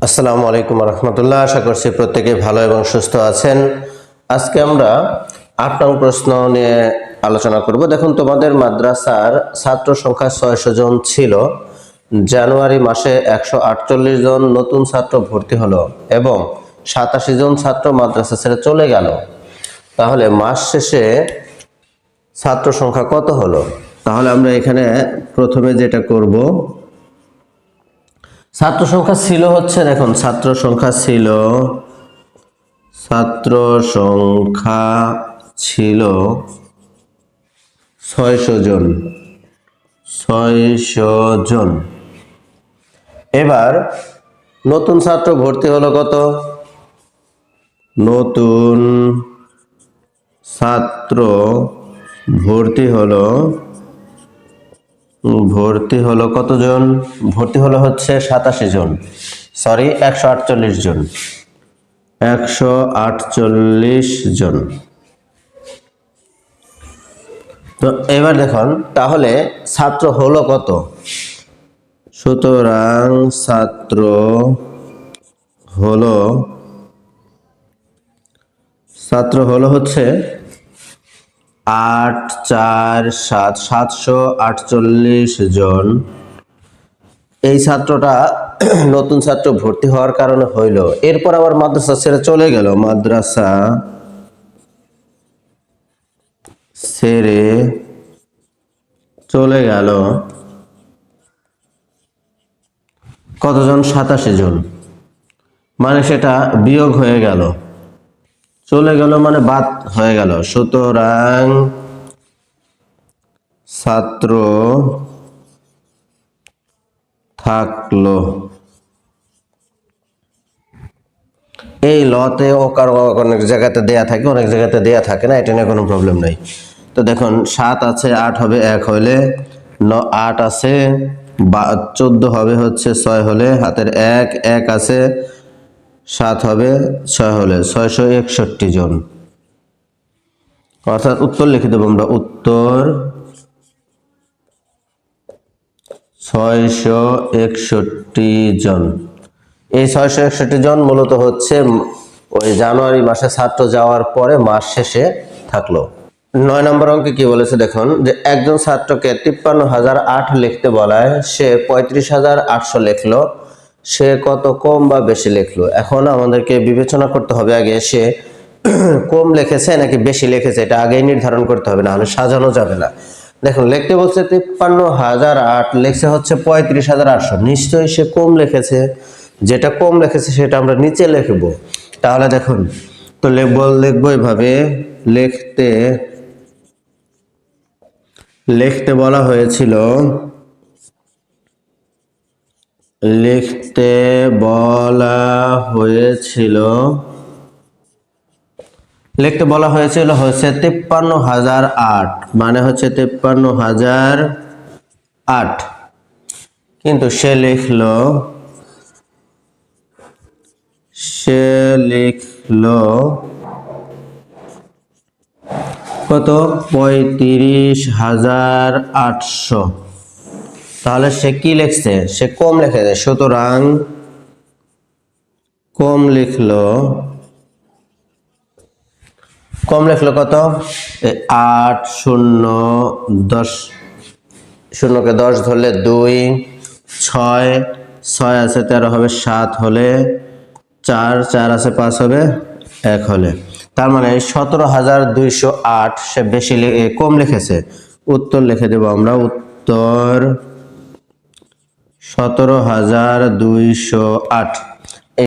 আসসালামু আলাইকুম রহমতুল্লাহ। আশা করছি প্রত্যেকে ভালো এবং সুস্থ আছেন। আজকে আমরা ৮ নং প্রশ্ন নিয়ে আলোচনা করব। দেখুন, তোমাদের মাদ্রাসার ছাত্র সংখ্যা ৬০০ জন ছিল। জানুয়ারি মাসে ১৪৮ জন নতুন ছাত্র ভর্তি হলো এবং ৮৭ জন ছাত্র মাদ্রাসা ছেড়ে চলে গেল। তাহলে মাস শেষে ছাত্র সংখ্যা কত হলো? তাহলে আমরা এখানে প্রথমে যেটা করব, ছাত্র সংখ্যা ছিল হচ্ছে, দেখুন ছাত্র সংখ্যা ছিল ৬০০ জন। এবার নতুন ছাত্র ভর্তি হলো কত? নতুন ছাত্র ভর্তি হলো কতজন? ভর্তি হলো হচ্ছে ৮৭ জন, ১৪৮ জন। ১৪৮ জন। তো এবার দেখুন, তাহলে ছাত্র হলো কত? সুতরাং ছাত্র হলো হচ্ছে ৮ ৪ ৭ ৭৪৮ জন। এই ছাত্রটা নতুন ছাত্র ভর্তি হওয়ার কারণে হইল। এরপর আবার মাদ্রাসা ছেড়ে চলে গেল। মাদ্রাসা ছেড়ে চলে গেল কতজন? ৮৭ জন। মানে সেটা বিয়োগ হয়ে গেল, চলে গেল মানে বাদ হয়ে গেল। সুতরাং ছাত্র থাকলো। এই লতে ওকার অনেক জায়গাতে দেয়া থাকে, অনেক জায়গাতে দেয়া থাকে না, এটা নিয়ে কোনো প্রবলেম নাই। তো দেখুন, ৭ আছে, 8 হবে ১ হলে, ৮ আছে, 14 হবে হচ্ছে 6 হলে, হাতের ১ আছে, 7 হবে 6 হলে, ৬৬১ জন। অর্থাৎ উত্তর লিখে দেবো আমরা, উত্তর ৬৬১ জন। এই ৬৬১ জন মূলত হচ্ছে ওই জানুয়ারি মাসে ছাত্র যাওয়ার পরে মাস শেষে থাকলো। ৯ নম্বর অঙ্কে কি বলেছে দেখুন, যে একজন ছাত্রকে ৫৩,০০৮ লিখতে বলায় সে ৩৫,৮০০ লিখলো। সে কত কম বা বেশি লিখলো? এখন আমাদেরকে বিবেচনা করতে হবে আগে সে কম লিখেছে নাকি বেশি লিখেছে, এটা আগেই নির্ধারণ করতে হবে, না হলে সাজানো যাবে না। দেখুন, লিখতে বলছে ৫৩,০০৮, লিখছে হচ্ছে ৩৫,৮০০। নিশ্চয়ই সে কম লিখেছে। যেটা কম লিখেছে সেটা আমরা নিচে লিখব। তাহলে দেখুন, তো লিখবো এভাবে, লিখতে বলা হয়েছিল, হচ্ছে ৫৩,০০৮, মানে হচ্ছে ৫৩,০০৮। কিন্তু সে লিখলো কত? ৩৫,৮০০। তাহলে সে কি লিখছে? সে কম লিখেছে, সুতরাং কম লিখলো কত? ৮ ০ ১০, শূন্যকে ১০ ধরলে ২, ৬ আছে ১৩ হবে ৭ হলে, ৪ আছে ৫ হবে ১ হলে। তার মানে ১৭,২০৮ সে বেশি কম লিখেছে। উত্তর লিখে দেব আমরা, উত্তর ১৭,২০৮।